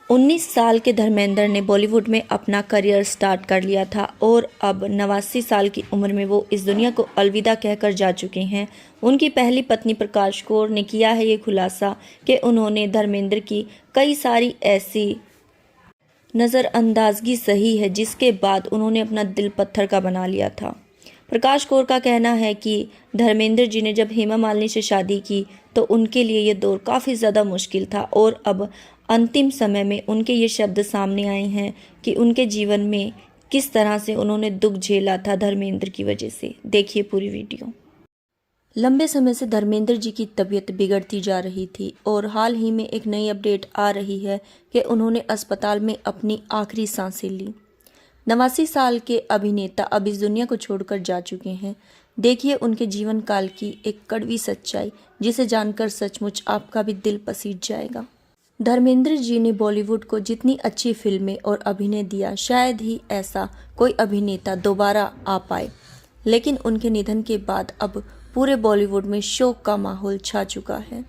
19 साल के धर्मेंद्र ने बॉलीवुड में अपना करियर स्टार्ट कर लिया था और अब 89 साल की उम्र में वो इस दुनिया को अलविदा कहकर जा चुके हैं। उनकी पहली पत्नी प्रकाश कौर ने किया है ये खुलासा कि उन्होंने धर्मेंद्र की कई सारी ऐसी नज़रअंदाजगी सही है जिसके बाद उन्होंने अपना दिल पत्थर का बना लिया था। प्रकाश कौर का कहना है कि धर्मेंद्र जी ने जब हेमा मालिनी से शादी की तो उनके लिए ये दौर काफ़ी ज़्यादा मुश्किल था और अब अंतिम समय में उनके ये शब्द सामने आए हैं कि उनके जीवन में किस तरह से उन्होंने दुख झेला था धर्मेंद्र की वजह से। देखिए पूरी वीडियो। लंबे समय से धर्मेंद्र जी की तबीयत बिगड़ती जा रही थी और हाल ही में एक नई अपडेट आ रही है कि उन्होंने अस्पताल में अपनी आखिरी सांसें ली। 89 साल के अभिनेता अब इस दुनिया को छोड़कर जा चुके हैं। देखिए उनके जीवन काल की एक कड़वी सच्चाई जिसे जानकर सचमुच आपका भी दिल पसीज जाएगा। धर्मेंद्र जी ने बॉलीवुड को जितनी अच्छी फिल्में और अभिनय दिया, शायद ही ऐसा कोई अभिनेता दोबारा आ पाए, लेकिन उनके निधन के बाद अब पूरे बॉलीवुड में शोक का माहौल छा चुका है।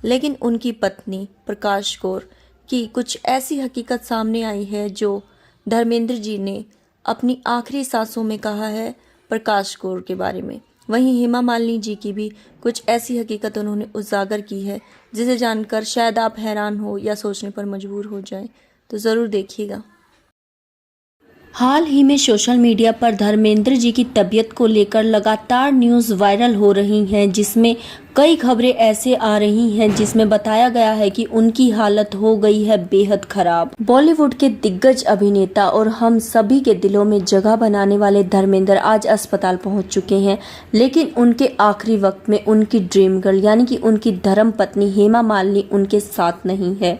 लेकिन उनकी पत्नी प्रकाश कौर की कुछ ऐसी हकीकत सामने आई है जो धर्मेंद्र जी ने अपनी आखिरी सांसों में कहा है प्रकाश कौर के बारे में। वहीं हेमा मालिनी जी की भी कुछ ऐसी हकीकत उन्होंने उजागर की है जिसे जानकर शायद आप हैरान हो या सोचने पर मजबूर हो जाएं, तो ज़रूर देखिएगा। हाल ही में सोशल मीडिया पर धर्मेंद्र जी की तबीयत को लेकर लगातार न्यूज़ वायरल हो रही हैं, जिसमें कई खबरें ऐसे आ रही हैं जिसमें बताया गया है कि उनकी हालत हो गई है बेहद खराब। बॉलीवुड के दिग्गज अभिनेता और हम सभी के दिलों में जगह बनाने वाले धर्मेंद्र आज अस्पताल पहुंच चुके हैं, लेकिन उनके आखिरी वक्त में उनकी ड्रीम गर्ल यानी कि उनकी धर्म पत्नी हेमा मालिनी उनके साथ नहीं है।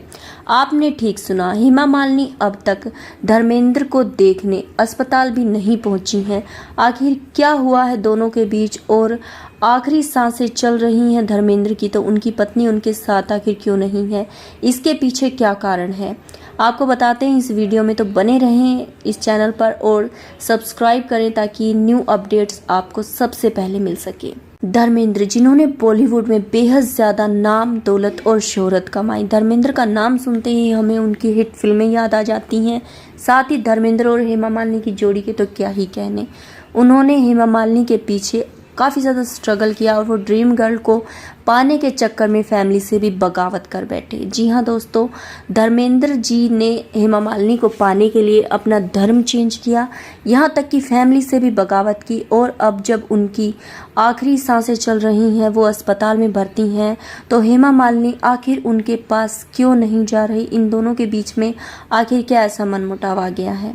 आपने ठीक सुना, हेमा मालिनी अब तक धर्मेंद्र को देखने अस्पताल भी नहीं पहुंची हैं। आखिर क्या हुआ है दोनों के बीच और आखिरी सांसें चल रही हैं धर्मेंद्र की तो उनकी पत्नी उनके साथ आखिर क्यों नहीं है, इसके पीछे क्या कारण है, आपको बताते हैं इस वीडियो में। तो बने रहें इस चैनल पर और सब्सक्राइब करें ताकि न्यू अपडेट्स आपको सबसे पहले मिल सके। धर्मेंद्र जिन्होंने बॉलीवुड में बेहद ज़्यादा नाम, दौलत और शोहरत कमाई। धर्मेंद्र का नाम सुनते ही हमें उनकी हिट फिल्में याद आ जाती हैं। साथ ही धर्मेंद्र और हेमा मालिनी की जोड़ी के तो क्या ही कहने। उन्होंने हेमा मालिनी के पीछे काफ़ी ज़्यादा स्ट्रगल किया और वो ड्रीम गर्ल को पाने के चक्कर में फैमिली से भी बगावत कर बैठे। जी हाँ दोस्तों, धर्मेंद्र जी ने हेमा मालिनी को पाने के लिए अपना धर्म चेंज किया, यहाँ तक कि फैमिली से भी बगावत की। और अब जब उनकी आखिरी सांसें चल रही हैं, वो अस्पताल में भर्ती हैं, तो हेमा मालिनी आखिर उनके पास क्यों नहीं जा रही। इन दोनों के बीच में आखिर क्या ऐसा मनमुटाव आ गया है।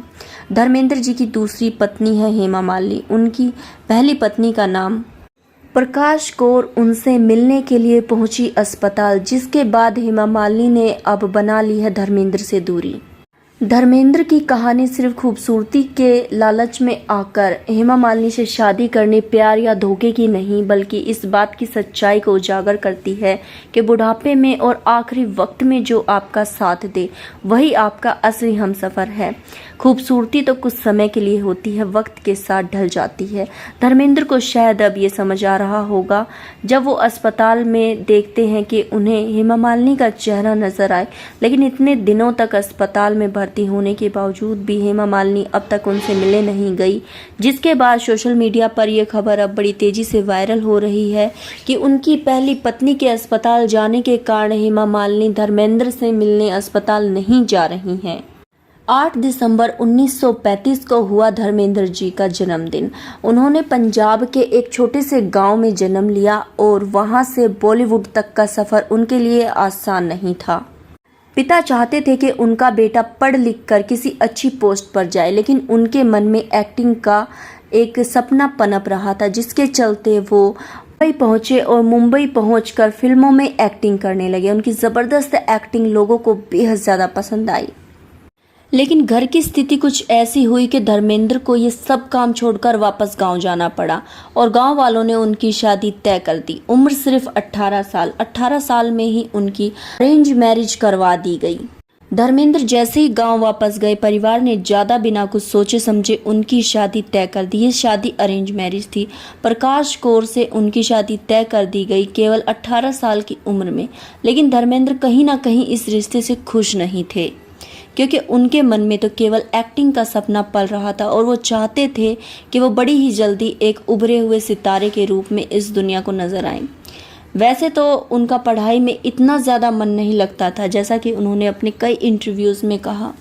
धर्मेंद्र जी की दूसरी पत्नी है हेमा मालिनी, उनकी पहली पत्नी का नाम प्रकाश कौर उनसे मिलने के लिए पहुंची अस्पताल, जिसके बाद हेमा मालिनी ने अब बना ली है धर्मेंद्र से दूरी। धर्मेंद्र की कहानी सिर्फ खूबसूरती के लालच में आकर हेमा मालिनी से शादी करने, प्यार या धोखे की नहीं, बल्कि इस बात की सच्चाई को उजागर करती है कि बुढ़ापे में और आखिरी वक्त में जो आपका साथ दे वही आपका असली हमसफर है। खूबसूरती तो कुछ समय के लिए होती है, वक्त के साथ ढल जाती है। धर्मेंद्र को शायद अब ये समझ आ रहा होगा जब वो अस्पताल में देखते हैं कि उन्हें हेमा मालिनी का चेहरा नजर आए, लेकिन इतने दिनों तक अस्पताल में भर्ती होने के बावजूद भी हेमा मालिनी अब तक उनसे मिलने नहीं गई। जिसके बाद सोशल मीडिया पर यह खबर अब बड़ी तेजी से वायरल हो रही है कि उनकी पहली पत्नी के अस्पताल जाने के कारण हेमा मालिनी धर्मेंद्र से मिलने अस्पताल नहीं जा रही हैं। 8 दिसंबर 1935 को हुआ धर्मेंद्र जी का जन्मदिन। उन्होंने पंजाब के एक छोटे से गांव में जन्म लिया और वहां से बॉलीवुड तक का सफर उनके लिए आसान नहीं था। पिता चाहते थे कि उनका बेटा पढ़ लिख कर किसी अच्छी पोस्ट पर जाए, लेकिन उनके मन में एक्टिंग का एक सपना पनप रहा था, जिसके चलते वो मुंबई पहुंचे और मुंबई पहुंचकर फिल्मों में एक्टिंग करने लगे। उनकी ज़बरदस्त एक्टिंग लोगों को बेहद ज़्यादा पसंद आई। लेकिन घर की स्थिति कुछ ऐसी हुई कि धर्मेंद्र को ये सब काम छोड़कर वापस गांव जाना पड़ा और गांव वालों ने उनकी शादी तय कर दी। उम्र सिर्फ 18 साल में ही उनकी अरेंज मैरिज करवा दी गई। धर्मेंद्र जैसे ही गांव वापस गए, परिवार ने ज्यादा बिना कुछ सोचे समझे उनकी शादी तय कर दी। ये शादी अरेंज मैरिज थी। प्रकाश कौर से उनकी शादी तय कर दी गई केवल 18 साल की उम्र में, लेकिन धर्मेंद्र कहीं ना कहीं इस रिश्ते से खुश नहीं थे। क्योंकि उनके मन में तो केवल एक्टिंग का सपना पल रहा था और वो चाहते थे कि वो बड़ी ही जल्दी एक उभरे हुए सितारे के रूप में इस दुनिया को नजर आएं। वैसे तो उनका पढ़ाई में इतना ज़्यादा मन नहीं लगता था, जैसा कि उन्होंने अपने कई इंटरव्यूज़ में कहा।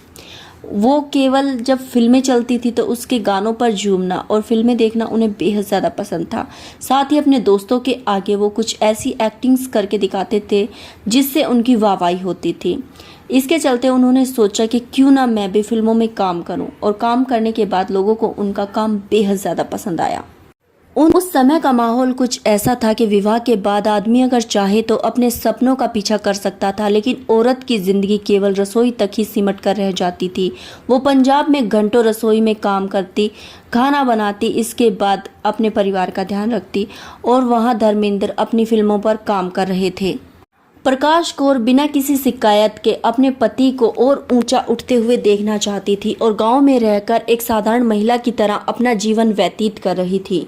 वो केवल जब फिल्में चलती थी तो उसके गानों पर झूमना और फिल्में देखना उन्हें बेहद ज़्यादा पसंद था। साथ ही अपने दोस्तों के आगे वो कुछ ऐसी एक्टिंग्स करके दिखाते थे जिससे उनकी वाहवाही होती थी। इसके चलते उन्होंने सोचा कि क्यों ना मैं भी फिल्मों में काम करूं, और काम करने के बाद लोगों को उनका काम बेहद ज़्यादा पसंद आया। उस समय का माहौल कुछ ऐसा था कि विवाह के बाद आदमी अगर चाहे तो अपने सपनों का पीछा कर सकता था, लेकिन औरत की जिंदगी केवल रसोई तक ही सिमट कर रह जाती थी। वो पंजाब में घंटों रसोई में काम करती, खाना बनाती, इसके बाद अपने परिवार का ध्यान रखती, और वहाँ धर्मेंद्र अपनी फिल्मों पर काम कर रहे थे। प्रकाश कौर बिना किसी शिकायत के अपने पति को और ऊंचा उठते हुए देखना चाहती थी और गांव में रहकर एक साधारण महिला की तरह अपना जीवन व्यतीत कर रही थी।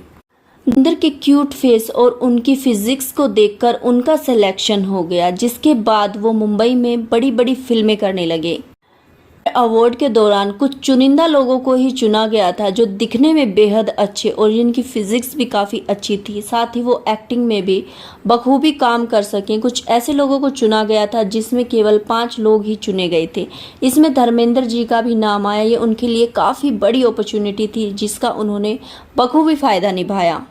धर्मेंद्र के क्यूट फेस और उनकी फिजिक्स को देखकर उनका सिलेक्शन हो गया, जिसके बाद वो मुंबई में बड़ी बड़ी फिल्में करने लगे। अवार्ड के दौरान कुछ चुनिंदा लोगों को ही चुना गया था जो दिखने में बेहद अच्छे और जिनकी फिजिक्स भी काफ़ी अच्छी थी, साथ ही वो एक्टिंग में भी बखूबी काम कर सकें। कुछ ऐसे लोगों को चुना गया था जिसमें केवल 5 लोग ही चुने गए थे। इसमें धर्मेंद्र जी का भी नाम आया। ये उनके लिए काफ़ी बड़ी अपॉर्चुनिटी थी जिसका उन्होंने बखूबी फ़ायदा निभाया।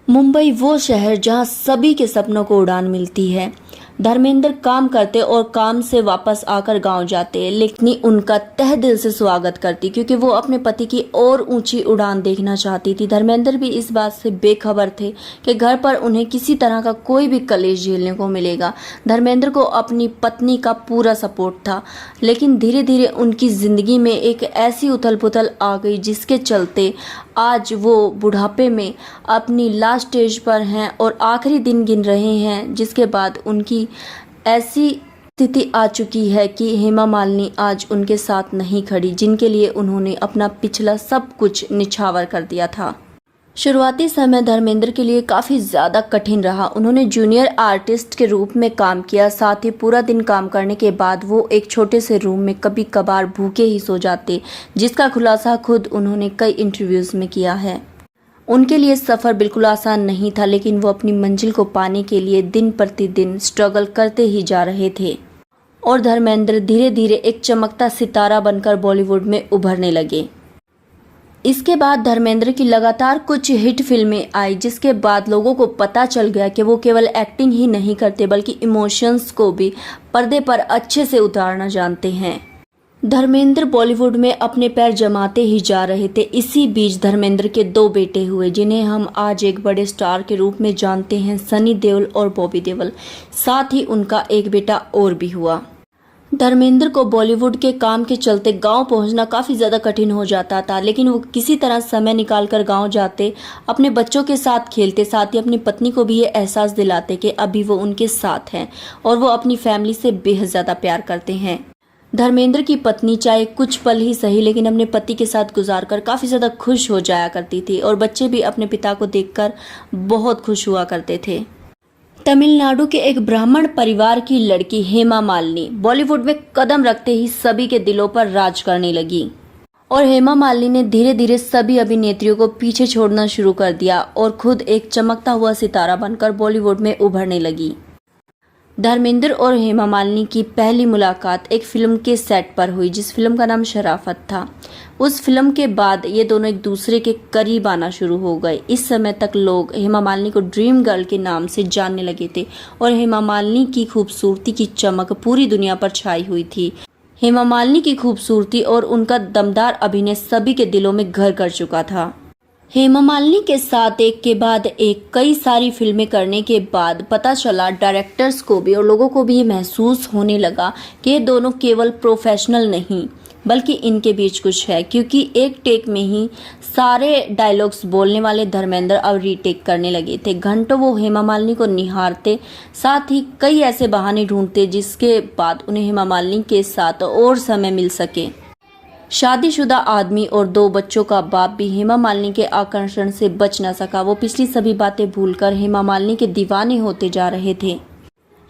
मुंबई वो शहर जहां सभी के सपनों को उड़ान मिलती है। धर्मेंद्र काम करते और काम से वापस आकर गांव जाते, लेकिन उनका तहे दिल से स्वागत करती क्योंकि वो अपने पति की और ऊंची उड़ान देखना चाहती थी। धर्मेंद्र भी इस बात से बेखबर थे कि घर पर उन्हें किसी तरह का कोई भी कलेश झेलने को मिलेगा। धर्मेंद्र को अपनी पत्नी का पूरा सपोर्ट था, लेकिन धीरे धीरे उनकी जिंदगी में एक ऐसी उथल पुथल आ गई जिसके चलते आज वो बुढ़ापे में अपनी लास्ट स्टेज पर हैं और आखिरी दिन गिन रहे हैं, जिसके बाद उनकी ऐसी स्थिति आ चुकी है कि हेमा मालिनी आज उनके साथ नहीं खड़ी, जिनके लिए उन्होंने अपना पिछला सब कुछ निछावर कर दिया था। शुरुआती समय धर्मेंद्र के लिए काफ़ी ज़्यादा कठिन रहा। उन्होंने जूनियर आर्टिस्ट के रूप में काम किया, साथ ही पूरा दिन काम करने के बाद वो एक छोटे से रूम में कभी कभार भूखे ही सो जाते, जिसका खुलासा खुद उन्होंने कई इंटरव्यूज़ में किया है। उनके लिए सफ़र बिल्कुल आसान नहीं था, लेकिन वो अपनी मंजिल को पाने के लिए दिन प्रतिदिन स्ट्रगल करते ही जा रहे थे और धर्मेंद्र धीरे धीरे एक चमकता सितारा बनकर बॉलीवुड में उभरने लगे। इसके बाद धर्मेंद्र की लगातार कुछ हिट फिल्में आई, जिसके बाद लोगों को पता चल गया कि वो केवल एक्टिंग ही नहीं करते बल्कि इमोशंस को भी पर्दे पर अच्छे से उतारना जानते हैं। धर्मेंद्र बॉलीवुड में अपने पैर जमाते ही जा रहे थे। इसी बीच धर्मेंद्र के 2 बेटे हुए, जिन्हें हम आज एक बड़े स्टार के रूप में जानते हैं, सनी देओल और बॉबी देओल। साथ ही उनका एक बेटा और भी हुआ। धर्मेंद्र को बॉलीवुड के काम के चलते गांव पहुंचना काफ़ी ज़्यादा कठिन हो जाता था, लेकिन वो किसी तरह समय निकालकर गांव जाते, अपने बच्चों के साथ खेलते, साथ ही अपनी पत्नी को भी ये एहसास दिलाते कि अभी वो उनके साथ हैं और वो अपनी फैमिली से बेहद ज़्यादा प्यार करते हैं। धर्मेंद्र की पत्नी चाहे कुछ पल ही सही, लेकिन अपने पति के साथ गुजारकर काफ़ी ज़्यादा खुश हो जाया करती थी और बच्चे भी अपने पिता को देखकर बहुत खुश हुआ करते थे। तमिलनाडु के एक ब्राह्मण परिवार की लड़की हेमा मालिनी बॉलीवुड में कदम रखते ही सभी के दिलों पर राज करने लगी और हेमा मालिनी ने धीरे धीरे सभी अभिनेत्रियों को पीछे छोड़ना शुरू कर दिया और खुद एक चमकता हुआ सितारा बनकर बॉलीवुड में उभरने लगी। धर्मेंद्र और हेमा मालिनी की पहली मुलाकात एक फिल्म के सेट पर हुई, जिस फिल्म का नाम शराफत था। उस फिल्म के बाद ये दोनों एक दूसरे के करीब आना शुरू हो गए। इस समय तक लोग हेमा मालिनी को ड्रीम गर्ल के नाम से जानने लगे थे और हेमा मालिनी की खूबसूरती की चमक पूरी दुनिया पर छाई हुई थी। हेमा मालिनी की खूबसूरती और उनका दमदार अभिनय सभी के दिलों में घर कर चुका था। हेमा मालिनी के साथ एक के बाद एक कई सारी फिल्में करने के बाद पता चला डायरेक्टर्स को भी और लोगों को भी महसूस होने लगा कि ये दोनों केवल प्रोफेशनल नहीं बल्कि इनके बीच कुछ है, क्योंकि एक टेक में ही सारे डायलॉग्स बोलने वाले धर्मेंद्र अब रीटेक करने लगे थे। घंटों वो हेमा मालिनी को निहारते, साथ ही कई ऐसे बहाने ढूंढते जिसके बाद उन्हें हेमा मालिनी के साथ और समय मिल सके। शादीशुदा आदमी और 2 बच्चों का बाप भी हेमा मालिनी के आकर्षण से बच न सका। वो पिछली सभी बातें भूलकर हेमा मालिनी के दीवाने होते जा रहे थे।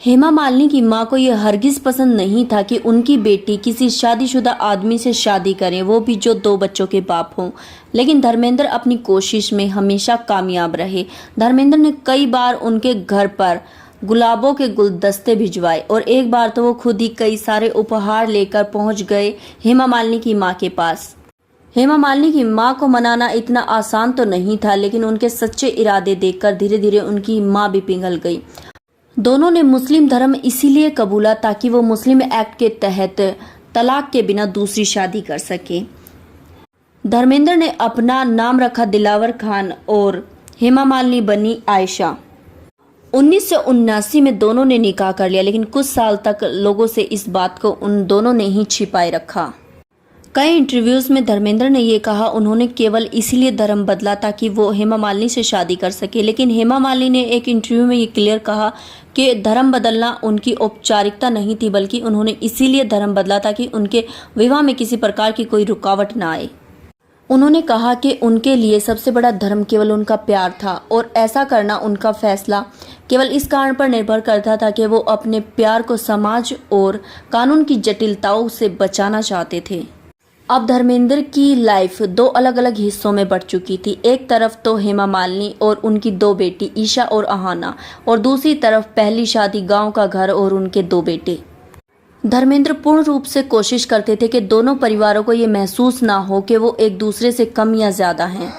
हेमा मालिनी की मां को यह हरगिज पसंद नहीं था कि उनकी बेटी किसी शादीशुदा आदमी से शादी करे, वो भी जो 2 बच्चों के बाप हों। लेकिन धर्मेंद्र अपनी कोशिश में हमेशा कामयाब रहे। धर्मेंद्र ने कई बार उनके घर पर गुलाबों के गुलदस्ते भिजवाए और एक बार तो वो खुद ही कई सारे उपहार लेकर पहुंच गए हेमा मालिनी की मां के पास। हेमा मालिनी की मां को मनाना इतना आसान तो नहीं था, लेकिन उनके सच्चे इरादे देखकर धीरे धीरे उनकी मां भी पिघल गई। दोनों ने मुस्लिम धर्म इसीलिए कबूला ताकि वो मुस्लिम एक्ट के तहत तलाक के बिना दूसरी शादी कर सके। धर्मेंद्र ने अपना नाम रखा दिलावर खान और हेमा मालिनी बनी आयशा। 1979 में दोनों ने निकाह कर लिया, लेकिन कुछ साल तक लोगों से इस बात को उन दोनों ने ही छिपाए रखा। कई इंटरव्यूज में धर्मेंद्र ने ये कहा उन्होंने केवल इसीलिए धर्म बदला ताकि वो हेमा मालिनी से शादी कर सके, लेकिन हेमा मालिनी ने एक इंटरव्यू में ये क्लियर कहा कि धर्म बदलना उनकी औपचारिकता नहीं थी, बल्कि उन्होंने इसीलिए धर्म बदला ताकि उनके विवाह में किसी प्रकार की कोई रुकावट ना आए। उन्होंने कहा कि उनके लिए सबसे बड़ा धर्म केवल उनका प्यार था और ऐसा करना उनका फैसला केवल इस कारण पर निर्भर करता था कि वो अपने प्यार को समाज और कानून की जटिलताओं से बचाना चाहते थे। अब धर्मेंद्र की लाइफ 2 अलग अलग हिस्सों में बढ़ चुकी थी। एक तरफ तो हेमा मालिनी और उनकी 2 बेटी ईशा और अहाना, और दूसरी तरफ पहली शादी, गांव का घर और उनके 2 बेटे। धर्मेंद्र पूर्ण रूप से कोशिश करते थे कि दोनों परिवारों को ये महसूस ना हो कि वो एक दूसरे से कम या ज्यादा हैं।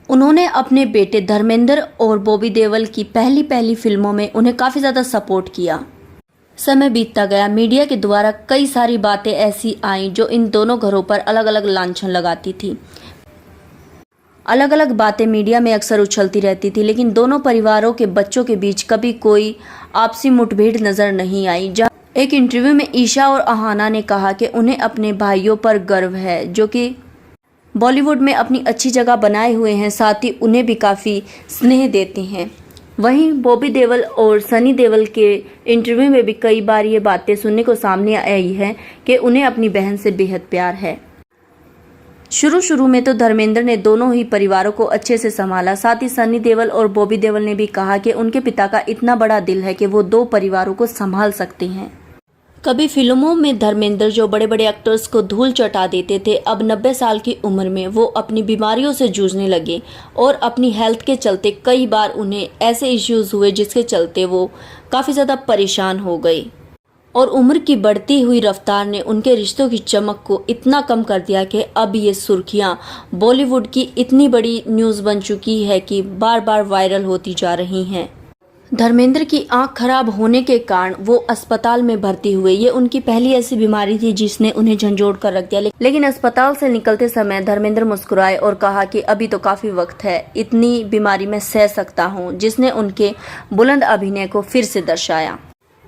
उन्होंने अपने बेटे धर्मेंद्र और बॉबी देओल की पहली फिल्मों में उन्हें काफी ज्यादा सपोर्ट किया। समय बीतता गया, मीडिया के द्वारा कई सारी बातें ऐसी आईं जो इन दोनों घरों पर अलग अलग लांछन लगाती थी। अलग अलग बातें मीडिया में अक्सर उछलती रहती थी, लेकिन दोनों परिवारों के बच्चों के बीच कभी कोई आपसी मुठभेड़ नजर नहीं आई। एक इंटरव्यू में ईशा और अहाना ने कहा कि उन्हें अपने भाइयों पर गर्व है जो कि बॉलीवुड में अपनी अच्छी जगह बनाए हुए हैं, साथ ही उन्हें भी काफ़ी स्नेह देते हैं। वहीं बॉबी देओल और सनी देओल के इंटरव्यू में भी कई बार ये बातें सुनने को सामने आई है कि उन्हें अपनी बहन से बेहद प्यार है। शुरू में तो धर्मेंद्र ने दोनों ही परिवारों को अच्छे से संभाला, साथ ही सनी देओल और बॉबी देओल ने भी कहा कि उनके पिता का इतना बड़ा दिल है कि वो 2 परिवारों को संभाल सकते हैं। कभी फिल्मों में धर्मेंद्र जो बड़े बड़े एक्टर्स को धूल चटा देते थे, अब 90 साल की उम्र में वो अपनी बीमारियों से जूझने लगे और अपनी हेल्थ के चलते कई बार उन्हें ऐसे इश्यूज हुए जिसके चलते वो काफ़ी ज़्यादा परेशान हो गए। और उम्र की बढ़ती हुई रफ्तार ने उनके रिश्तों की चमक को इतना कम कर दिया कि अब ये सुर्खियां बॉलीवुड की इतनी बड़ी न्यूज़ बन चुकी है कि बार बार वायरल होती जा रही हैं। धर्मेंद्र की आंख खराब होने के कारण वो अस्पताल में भर्ती हुए। ये उनकी पहली ऐसी बीमारी थी जिसने उन्हें झंझोड़ कर रख दिया, लेकिन अस्पताल से निकलते समय धर्मेंद्र मुस्कुराए और कहा कि अभी तो काफी वक्त है, इतनी बीमारी मैं सह सकता हूँ, जिसने उनके बुलंद अभिनय को फिर से दर्शाया।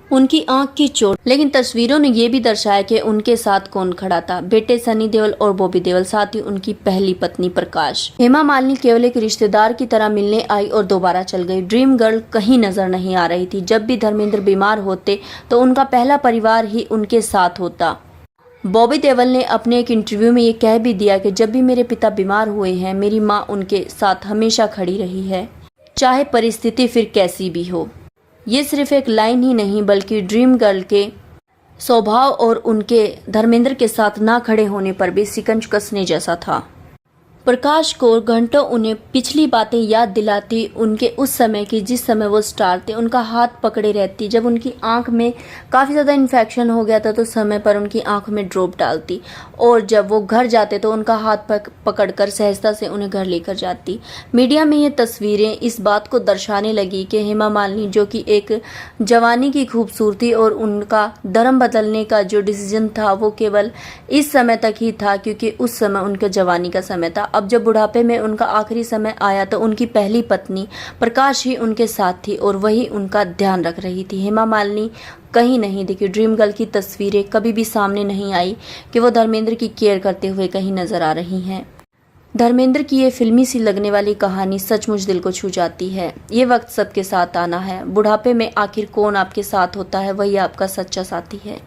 उनकी आंख की चोट, लेकिन तस्वीरों ने यह भी दर्शाया कि उनके साथ कौन खड़ा था। बेटे सनी देओल और बॉबी देओल, साथ ही उनकी पहली पत्नी प्रकाश। हेमा मालिनी केवल एक रिश्तेदार की तरह मिलने आई और दोबारा चल गई। ड्रीम गर्ल कहीं नजर नहीं आ रही थी। जब भी धर्मेंद्र बीमार होते तो उनका पहला परिवार ही उनके साथ होता। बॉबी देओल ने अपने एक इंटरव्यू में ये कह भी दिया कि जब भी मेरे पिता बीमार हुए हैं, मेरी माँ उनके साथ हमेशा खड़ी रही है, चाहे परिस्थिति फिर कैसी भी हो। ये सिर्फ एक लाइन ही नहीं बल्कि ड्रीम गर्ल के स्वभाव और उनके धर्मेंद्र के साथ ना खड़े होने पर भी शिकंज कसने जैसा था। प्रकाश कौर घंटों उन्हें पिछली बातें याद दिलाती, उनके उस समय की जिस समय वो स्टार थे। उनका हाथ पकड़े रहती। जब उनकी आंख में काफ़ी ज़्यादा इन्फेक्शन हो गया था तो समय पर उनकी आंख में ड्रॉप डालती, और जब वो घर जाते तो उनका हाथ पकड़कर सहजता से उन्हें घर लेकर जाती। मीडिया में ये तस्वीरें इस बात को दर्शाने लगी कि हेमा मालिनी जो कि एक जवानी की खूबसूरती और उनका धर्म बदलने का जो डिसीजन था वो केवल इस समय तक ही था, क्योंकि उस समय उनके जवानी का समय था। अब जब बुढ़ापे में उनका आखिरी समय आया तो उनकी पहली पत्नी प्रकाश ही उनके साथ थी और वही उनका ध्यान रख रही थी। हेमा मालिनी कहीं नहीं दिखी। ड्रीम गर्ल की तस्वीरें कभी भी सामने नहीं आई कि वो धर्मेंद्र की केयर करते हुए कहीं नजर आ रही हैं। धर्मेंद्र की ये फिल्मी सी लगने वाली कहानी सचमुच दिल को छू जाती है। ये वक्त सबके साथ आना है। बुढ़ापे में आखिर कौन आपके साथ होता है, वही आपका सच्चा साथी है।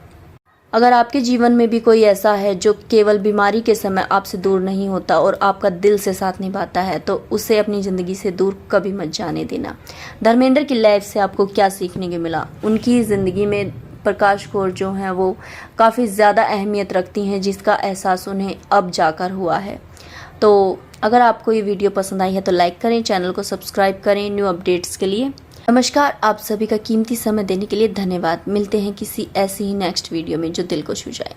अगर आपके जीवन में भी कोई ऐसा है जो केवल बीमारी के समय आपसे दूर नहीं होता और आपका दिल से साथ निभाता है, तो उसे अपनी ज़िंदगी से दूर कभी मत जाने देना। धर्मेंद्र की लाइफ से आपको क्या सीखने को मिला? उनकी ज़िंदगी में प्रकाश कौर जो हैं वो काफ़ी ज़्यादा अहमियत रखती हैं, जिसका एहसास उन्हें अब जाकर हुआ है। तो अगर आपको ये वीडियो पसंद आई है तो लाइक करें, चैनल को सब्सक्राइब करें न्यू अपडेट्स के लिए। नमस्कार, आप सभी का कीमती समय देने के लिए धन्यवाद। मिलते हैं किसी ऐसी ही नेक्स्ट वीडियो में जो दिल को छू जाए।